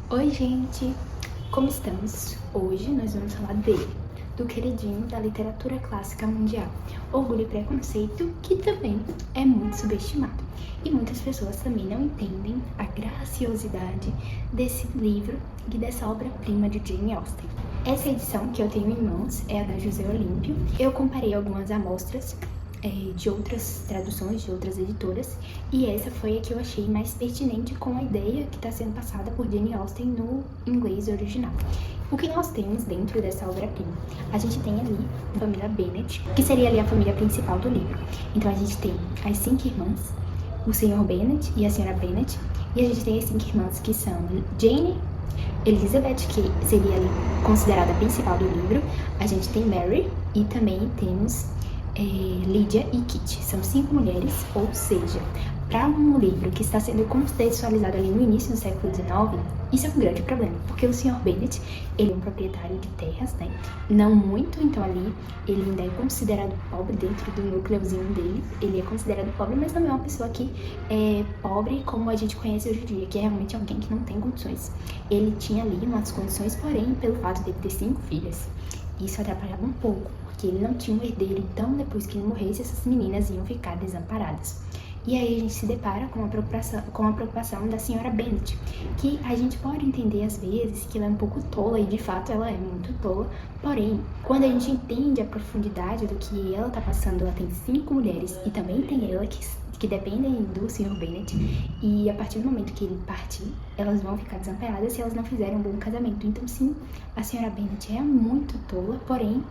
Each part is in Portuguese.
Oi, gente! Como estamos? Hoje nós vamos falar dele, do queridinho da literatura clássica mundial, Orgulho e Preconceito, que também é muito subestimado. E muitas pessoas também não entendem a graciosidade desse livro e dessa obra-prima de Jane Austen. Essa edição que eu tenho em mãos é a da José Olímpio. Eu comparei algumas amostras de outras traduções, de outras editoras, e essa foi a que eu achei mais pertinente com a ideia que está sendo passada por Jane Austen no inglês original. O que nós temos dentro dessa obra-prima? A gente tem ali a família Bennet, que seria ali a família principal do livro. Então a gente tem as 5 irmãs, o Sr. Bennet e a Sra. Bennet, e a gente tem as 5 irmãs que são Jane, Elizabeth, que seria ali considerada a principal do livro, a gente tem Mary e também temos Lídia e Kitty. São 5 mulheres, ou seja, para um livro que está sendo contextualizado ali no início do século XIX, isso é um grande problema, porque o Sr. Bennet, ele é um proprietário de terras, né? Não muito, então ali ele ainda é considerado pobre dentro do núcleozinho dele. Ele é considerado pobre, mas não é uma pessoa que é pobre como a gente conhece hoje em dia, que é realmente alguém que não tem condições. Ele tinha ali umas condições, porém, pelo fato de ele ter 5 filhas, isso atrapalhava um pouco, porque ele não tinha um herdeiro, então depois que ele morresse, essas meninas iam ficar desamparadas. E aí a gente se depara com a preocupação da senhora Bennet, que a gente pode entender às vezes que ela é um pouco tola, e de fato ela é muito tola, porém, quando a gente entende a profundidade do que ela tá passando, ela tem 5 mulheres e também tem ela que dependem do Sr. Bennet, e a partir do momento que ele partir, elas vão ficar desamparadas se elas não fizerem um bom casamento. Então sim, a senhora Bennet é muito tola, porém,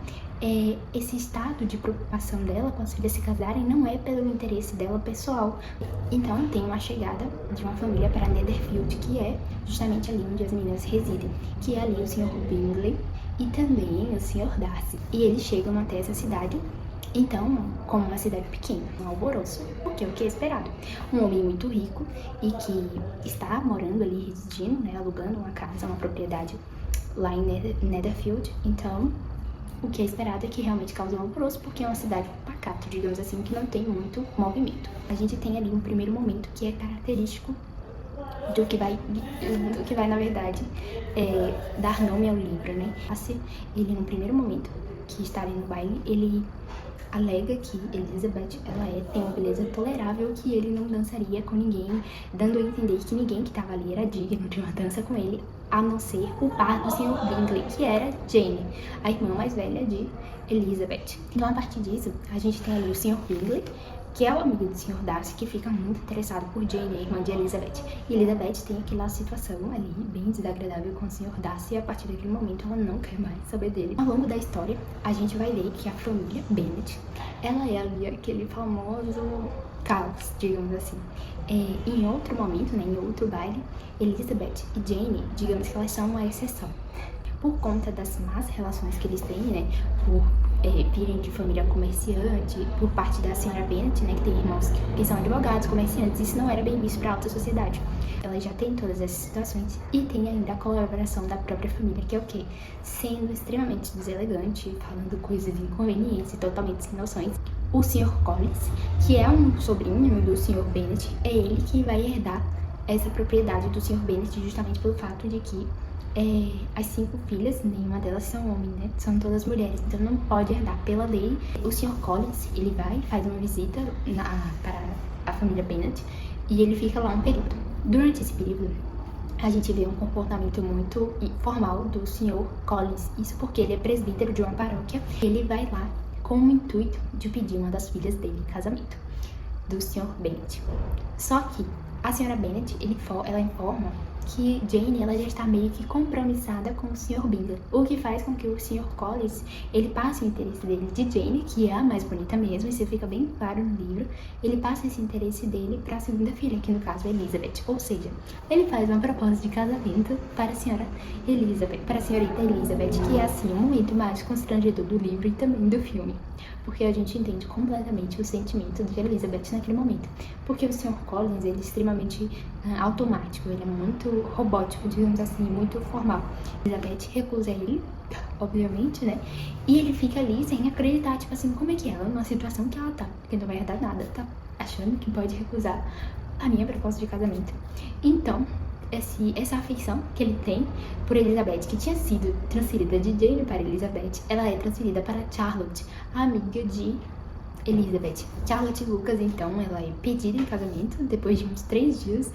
esse estado de preocupação dela com as filhas se casarem não é pelo interesse dela pessoal. Então tem uma chegada de uma família para Netherfield, que é justamente ali onde as meninas residem, que é ali o Sr. Bingley e também o Sr. Darcy. E eles chegam até essa cidade, então, como uma cidade pequena, um alvoroço, porque é o que é esperado. Um homem muito rico e que está morando ali, residindo, né, alugando uma casa, uma propriedade lá em Netherfield. Então, o que é esperado é que realmente cause um alvoroço, porque é uma cidade pacata, digamos assim, que não tem muito movimento. A gente tem ali um primeiro momento que é característico do que vai na verdade, dar nome ao livro, né? Ele, no primeiro momento que está ali no baile, ele alega que Elizabeth, tem uma beleza tolerável, que ele não dançaria com ninguém, dando a entender que ninguém que estava ali era digno de uma dança com ele, a não ser o par do Sr. Bingley, que era Jane, a irmã mais velha de Elizabeth. Então, a partir disso, a gente tem ali o Sr. Bingley, que é o amigo do Sr. Darcy, que fica muito interessado por Jane, a irmã de Elizabeth. E Elizabeth tem aquela situação ali, bem desagradável com o Sr. Darcy, e a partir daquele momento ela não quer mais saber dele. Ao longo da história, a gente vai ver que a família Bennet, ela é ali aquele famoso caos, digamos assim. Em outro momento, né, em outro baile, Elizabeth e Jane, digamos que elas são uma exceção. Por conta das más relações que eles têm, né, por virem de família comerciante, por parte da senhora Bennet, né, que tem irmãos que são advogados, comerciantes, isso não era bem visto para a alta sociedade. Ela já tem todas essas situações e tem ainda a colaboração da própria família, que é o quê? Sendo extremamente deselegante, falando coisas inconvenientes e totalmente sem noções. O Sr. Collins, que é um sobrinho do Sr. Bennet, é ele que vai herdar essa propriedade do Sr. Bennet, justamente pelo fato de que as 5 filhas, nenhuma delas são homens, né? São todas mulheres, então não pode herdar pela lei. O Sr. Collins, ele vai, faz uma visita para a família Bennet e ele fica lá um período. Durante esse período, a gente vê um comportamento muito informal do Sr. Collins, isso porque ele é presbítero de uma paróquia. Ele vai lá com o intuito de pedir uma das filhas dele em casamento, do Sr. Bennet. Só que a senhora Bennet, ela informa que Jane, ela já está meio que compromissada com o Sr. Bingley, o que faz com que o Sr. Collins, ele passe o interesse dele de Jane, que é a mais bonita mesmo, isso fica bem claro no livro, ele passa esse interesse dele para a segunda filha, que no caso é Elizabeth, ou seja, ele faz uma proposta de casamento para a senhorita Elizabeth, que é assim o momento mais constrangedor do livro e também do filme, porque a gente entende completamente o sentimento de Elizabeth naquele momento, porque o Sr. Collins, ele é extremamente automático, ele é muito robótico, digamos assim, muito formal. Elizabeth recusa ele, obviamente, né? E ele fica ali sem acreditar, tipo assim, como é que ela, numa situação que ela tá, porque não vai dar nada, tá achando que pode recusar a minha proposta de casamento. Então, essa afeição que ele tem por Elizabeth, que tinha sido transferida de Jane para Elizabeth, ela é transferida para Charlotte, a amiga de Elizabeth. Charlotte Lucas, então, ela é pedida em casamento depois de uns 3 dias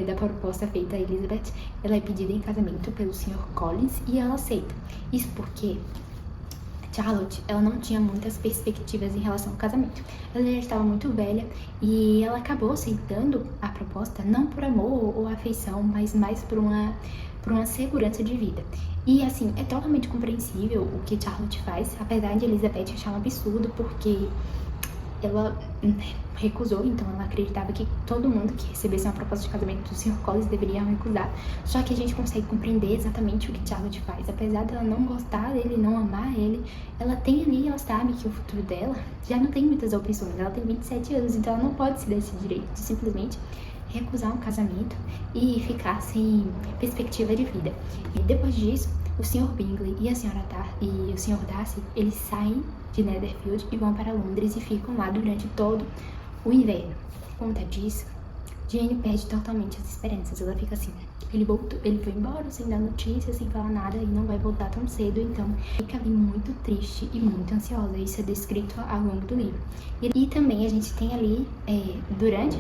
da proposta feita a Elizabeth. Ela é pedida em casamento pelo Sr. Collins e ela aceita. Isso porque Charlotte, ela não tinha muitas perspectivas em relação ao casamento. Ela já estava muito velha e ela acabou aceitando a proposta não por amor ou afeição, mas mais por uma segurança de vida. E assim, é totalmente compreensível o que Charlotte faz, apesar de Elizabeth achar um absurdo, porque ela recusou, então ela acreditava que todo mundo que recebesse uma proposta de casamento do Sr. Collins deveria recusar. Só que a gente consegue compreender exatamente o que Charlotte faz. Apesar dela não gostar dele, não amar ele, ela tem ali, ela sabe que o futuro dela já não tem muitas opções. Ela tem 27 anos, então ela não pode se dar esse direito de simplesmente recusar um casamento e ficar sem perspectiva de vida. E depois disso, o Sr. Bingley e a Sra. E o Sr. Darcy, eles saem de Netherfield e vão para Londres e ficam lá durante todo o inverno. Por conta disso, Jane perde totalmente as esperanças. Ela fica assim, ele foi embora sem dar notícias, sem falar nada e não vai voltar tão cedo, então fica ali muito triste e muito ansiosa. Isso é descrito ao longo do livro. E também a gente tem ali, durante,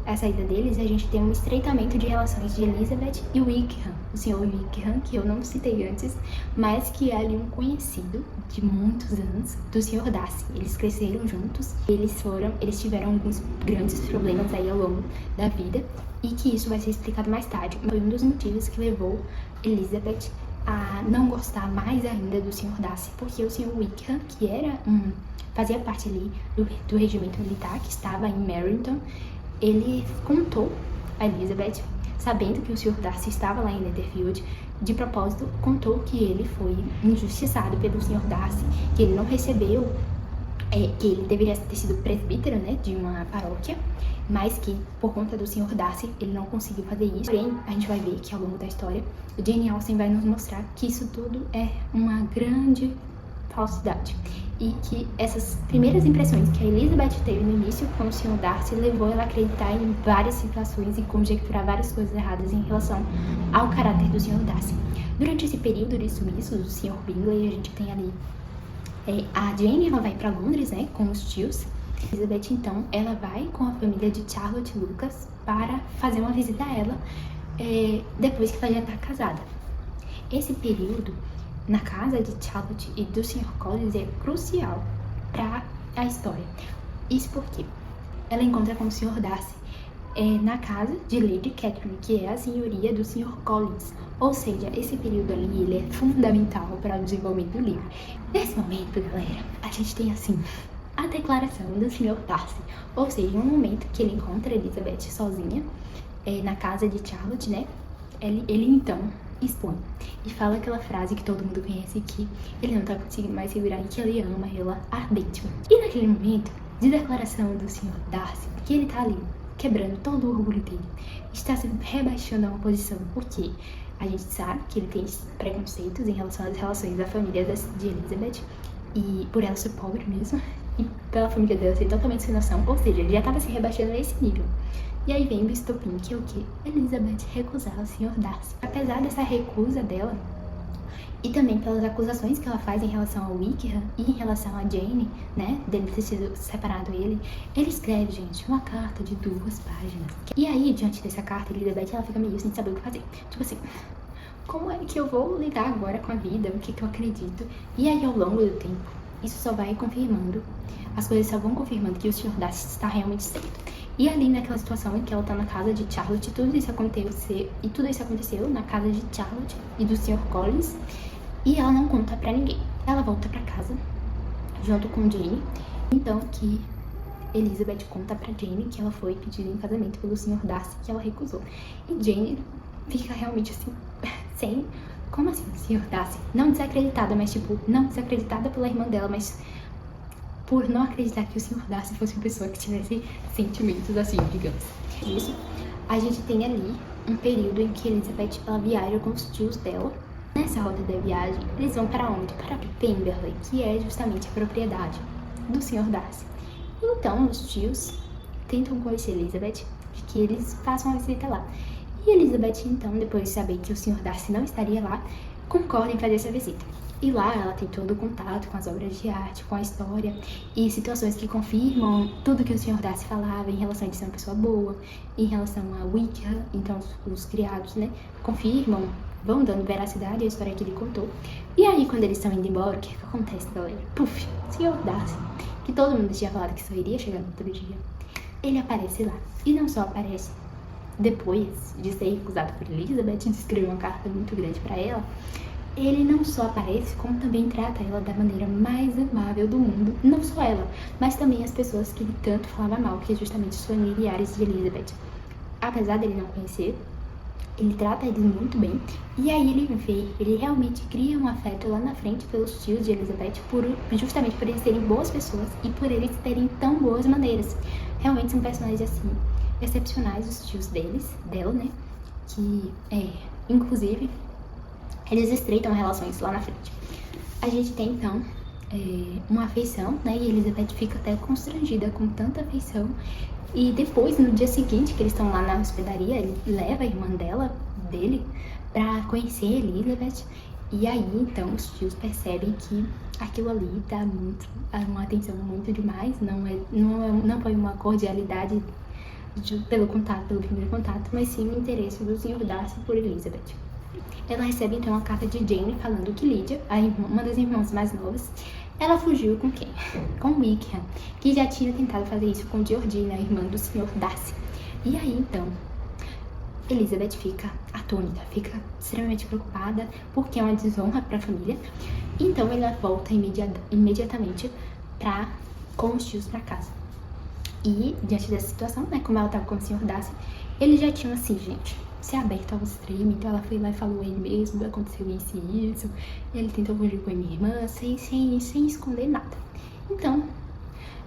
a saída deles, a gente tem um estreitamento de relações de Elizabeth e Wickham, o Sr. Wickham, que eu não citei antes, mas que é ali um conhecido de muitos anos do Sr. Darcy. Eles cresceram juntos, eles tiveram alguns grandes problemas aí ao longo da vida, e que isso vai ser explicado mais tarde. Foi um dos motivos que levou Elizabeth a não gostar mais ainda do Sr. Darcy, porque o Sr. Wickham, que fazia parte ali do regimento militar que estava em Meryton, ele contou a Elizabeth, sabendo que o Sr. Darcy estava lá em Netherfield, de propósito, contou que ele foi injustiçado pelo Sr. Darcy, que ele não recebeu, que ele deveria ter sido presbítero, de uma paróquia, mas que, por conta do Sr. Darcy, ele não conseguiu fazer isso. Porém, a gente vai ver que ao longo da história, Jane Austen vai nos mostrar que isso tudo é uma grande falsidade. E que essas primeiras impressões que a Elizabeth teve no início com o Sr. Darcy levou ela a acreditar em várias situações e conjecturar várias coisas erradas em relação ao caráter do Sr. Darcy. Durante esse período de sumiços do Sr. Bingley, a gente tem ali a Jane, ela vai para Londres, com os tios. Elizabeth, então, ela vai com a família de Charlotte Lucas para fazer uma visita a ela depois que ela já está casada. Esse período na casa de Charlotte e do Sr. Collins é crucial para a história. Isso porque ela encontra com o Sr. Darcy na casa de Lady Catherine, que é a senhoria do Sr. Collins. Ou seja, esse período ali ele é fundamental para o desenvolvimento do livro. Nesse momento, galera, a gente tem assim a declaração do Sr. Darcy, ou seja, um momento que ele encontra Elizabeth sozinha na casa de Charlotte, ele então expõe e fala aquela frase que todo mundo conhece, que ele não tá conseguindo mais segurar e que ele ama ela ardentemente. E naquele momento de declaração do Sr. Darcy, que ele tá ali quebrando todo o orgulho dele, está se rebaixando a uma posição, porque a gente sabe que ele tem preconceitos em relação às relações da família de Elizabeth, e por ela ser pobre mesmo, e pela família dela ser totalmente sem noção, ou seja, ele já estava se rebaixando a esse nível. E aí vem o estopim, que é o quê? Elizabeth recusar o Sr. Darcy. Apesar dessa recusa dela, e também pelas acusações que ela faz em relação ao Wickham e em relação a Jane, dele ter sido separado ele escreve, gente, uma carta de 2 páginas. E aí, diante dessa carta, Elizabeth, ela fica meio sem saber o que fazer. Tipo assim, como é que eu vou lidar agora com a vida? O que eu acredito? E aí, ao longo do tempo, isso só vai confirmando, as coisas só vão confirmando que o Sr. Darcy está realmente certo. E ali naquela situação em que ela tá na casa de Charlotte, tudo isso aconteceu na casa de Charlotte e do Sr. Collins, e ela não conta pra ninguém. Ela volta pra casa, junto com Jane, então que Elizabeth conta pra Jane que ela foi pedida em casamento pelo Sr. Darcy, que ela recusou. E Jane fica realmente assim, como assim, Sr. Darcy? Não desacreditada, mas não desacreditada pela irmã dela, mas por não acreditar que o Sr. Darcy fosse uma pessoa que tivesse sentimentos assim, digamos. Isso, a gente tem ali um período em que Elizabeth, ela viaja com os tios dela. Nessa roda da viagem, eles vão para onde? Para Pemberley, que é justamente a propriedade do Sr. Darcy. Então, os tios tentam convencer Elizabeth de que eles façam uma visita lá. E Elizabeth, então, depois de saber que o Sr. Darcy não estaria lá, concorda em fazer essa visita. E lá ela tem todo o contato com as obras de arte, com a história e situações que confirmam tudo que o Sr. Darcy falava em relação a ele ser uma pessoa boa, em relação a Wickham, então os criados, né, confirmam, vão dando veracidade à história que ele contou. E aí, quando eles estão indo embora, o que acontece, galera? Puf, Sr. Darcy, que todo mundo tinha falado que só iria chegar no outro dia, ele aparece lá. E não só aparece, depois de ser recusado por Elizabeth, de escrever uma carta muito grande para ela, ele não só aparece, como também trata ela da maneira mais amável do mundo. Não só ela, mas também as pessoas que ele tanto falava mal, que é justamente os familiares de Elizabeth. Apesar dele não conhecer, ele trata eles muito bem. E aí ele realmente cria um afeto lá na frente pelos tios de Elizabeth, justamente por eles serem boas pessoas e por eles terem tão boas maneiras. Realmente são personagens assim, excepcionais, os tios dela, né? Que, inclusive, eles estreitam relações lá na frente. A gente tem, então, uma afeição, né? E Elizabeth fica até constrangida com tanta afeição. E depois, no dia seguinte, que eles estão lá na hospedaria, ele leva a irmã dele, pra conhecer Elizabeth. E aí, então, os tios percebem que aquilo ali tá uma atenção muito demais. Não foi uma cordialidade pelo primeiro contato, mas sim o interesse do Sr. Darcy por Elizabeth. Ela recebe então a carta de Jane falando que Lydia, uma das irmãs mais novas, ela fugiu com quem? Com Wickham, que já tinha tentado fazer isso com Georgina, a irmã do Sr. Darcy. E aí então, Elizabeth fica atônita, fica extremamente preocupada, porque é uma desonra para a família. Então ela volta imediatamente com os tios para casa. E diante dessa situação, né, como ela estava com o Sr. Darcy, eles já tinham assim, gente, se aberto ao extremo. Então ela foi lá e falou a ele mesmo, aconteceu isso e isso. Ele tentou fugir com a minha irmã, sem esconder nada. Então,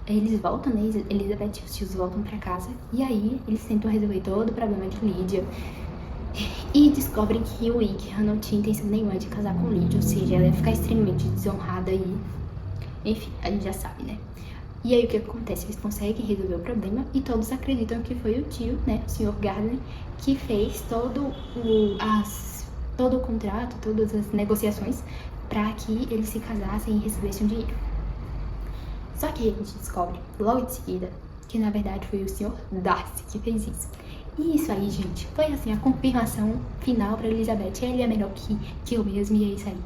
eles voltam, né, Elizabeth e os tios voltam pra casa. E aí, eles tentam resolver todo o problema de Lydia. E descobrem que o Wickham não tinha intenção nenhuma de casar com Lydia. Ou seja, ela ia ficar extremamente desonrada e... Enfim, a gente já sabe, né? E aí o que acontece? Eles conseguem resolver o problema e todos acreditam que foi o tio, né, o Sr. Gardner, que fez todo o contrato, todas as negociações para que eles se casassem e recebessem o dinheiro. Só que a gente descobre logo em seguida que na verdade foi o Sr. Darcy que fez isso. E isso aí, gente, foi assim a confirmação final para Elizabeth. Ele é melhor que eu mesmo, e é isso aí.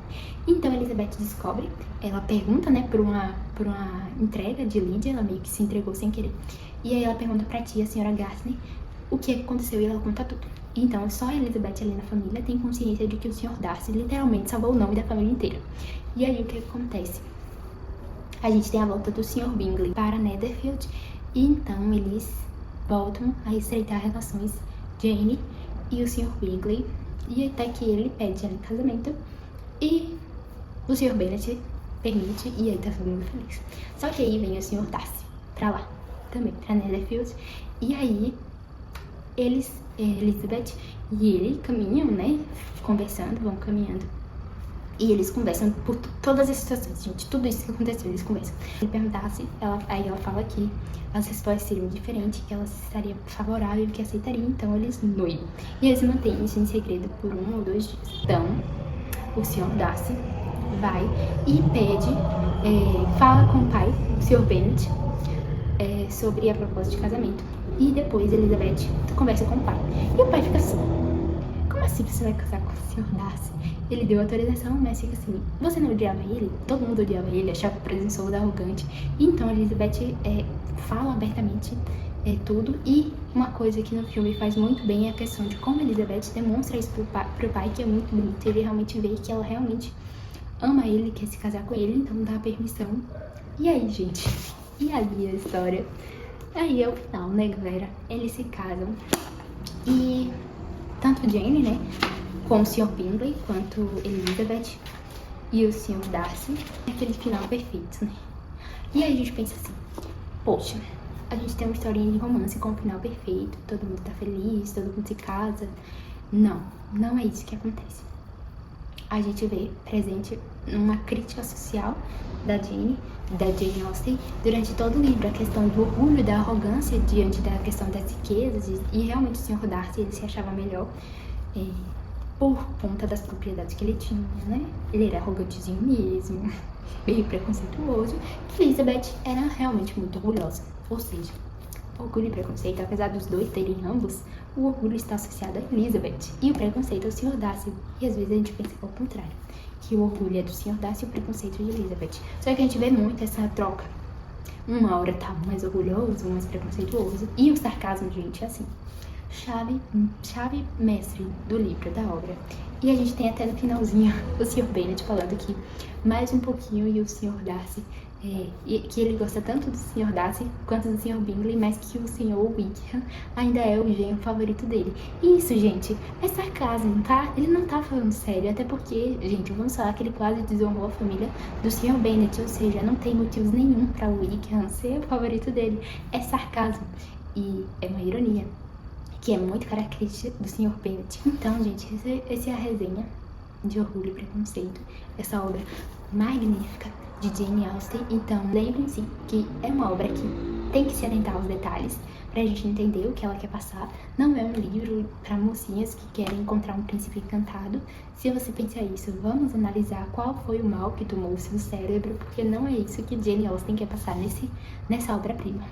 Então Elizabeth descobre, ela pergunta, né, por uma entrega de Lydia, ela meio que se entregou sem querer. E aí ela pergunta pra tia, a senhora Gardner, o que aconteceu, e ela conta tudo. Então só a Elizabeth ali na família tem consciência de que o Sr. Darcy literalmente salvou o nome da família inteira. E aí o que acontece? A gente tem a volta do Sr. Bingley para Netherfield, e então eles voltam a estreitar relações, Jane e o Sr. Bingley, e até que ele pede ela em casamento, e o Sr. Bennet permite, e aí tá todo mundo feliz. Só que aí vem o Sr. Darcy pra lá, também, pra Netherfield, e aí Elizabeth e ele caminham, né, vão caminhando. E eles conversam por todas as situações, gente. Tudo isso que aconteceu, eles conversam. Ele perguntasse, aí ela fala que as respostas seriam diferentes, que ela estaria favorável, que aceitaria, então eles noivam. E eles mantêm isso em segredo por 1 ou 2 dias. Então, o Sr. Darcy vai e fala com o pai, o Sr. Bennet, sobre a proposta de casamento. E depois Elizabeth conversa com o pai. E o pai fica assim: como assim você vai casar com o Sr. Darcy? Ele deu autorização, mas fica assim: você não odiava ele? Todo mundo odiava ele, achava o presunçoso arrogante. Então Elizabeth fala abertamente tudo. E uma coisa que no filme faz muito bem é a questão de como Elizabeth demonstra isso pro pai, que é muito bonito. Ele realmente vê que ela realmente ama ele, quer se casar com ele, então dá a permissão. E aí, gente? E aí a história? Aí é o final, né, galera? Eles se casam. E tanto Jane, né, com o Sr. Bingley, quanto Elizabeth e o Sr. Darcy, é aquele final perfeito, né? E aí a gente pensa assim: poxa, a gente tem uma historinha de romance com um final perfeito, todo mundo tá feliz, todo mundo se casa. Não é isso que acontece. a gente vê presente uma crítica social da Jane Austen durante todo o livro, a questão do orgulho, da arrogância diante da questão das riquezas, e realmente o Sr. Darcy, ele se achava melhor por conta das propriedades que ele tinha, né? Ele era arrogantezinho mesmo, meio preconceituoso, e Elizabeth era realmente muito orgulhosa, ou seja, orgulho e preconceito, apesar dos dois terem ambos, o orgulho está associado a Elizabeth e o preconceito ao Sr. Darcy, e às vezes a gente pensa que é o contrário, que o orgulho é do Sr. Darcy e o preconceito de Elizabeth. Só que a gente vê muito essa troca. Uma hora tá mais orgulhoso, mais preconceituoso, e o sarcasmo, gente, é assim, chave mestre do livro, da obra. E a gente tem até no finalzinho o Sr. Bennet falando que mais um pouquinho e o Sr. Darcy, que ele gosta tanto do Sr. Darcy quanto do Sr. Bingley, mas que o Sr. Wickham ainda é o genro favorito dele. E isso, gente, é sarcasmo, tá? Ele não tá falando sério, até porque, gente, vamos falar que ele quase desonrou a família do Sr. Bennet, ou seja, não tem motivos nenhum para o Wickham ser o favorito dele. É sarcasmo e é uma ironia, que é muito característica do Sr. Bennet. Então, gente, essa é a resenha de Orgulho e Preconceito, essa obra magnífica de Jane Austen. Então, lembrem-se que é uma obra que tem que se atentar aos detalhes pra gente entender o que ela quer passar. Não é um livro para mocinhas que querem encontrar um príncipe encantado. Se você pensa isso, vamos analisar qual foi o mal que tomou o seu cérebro, porque não é isso que Jane Austen quer passar nessa obra-prima.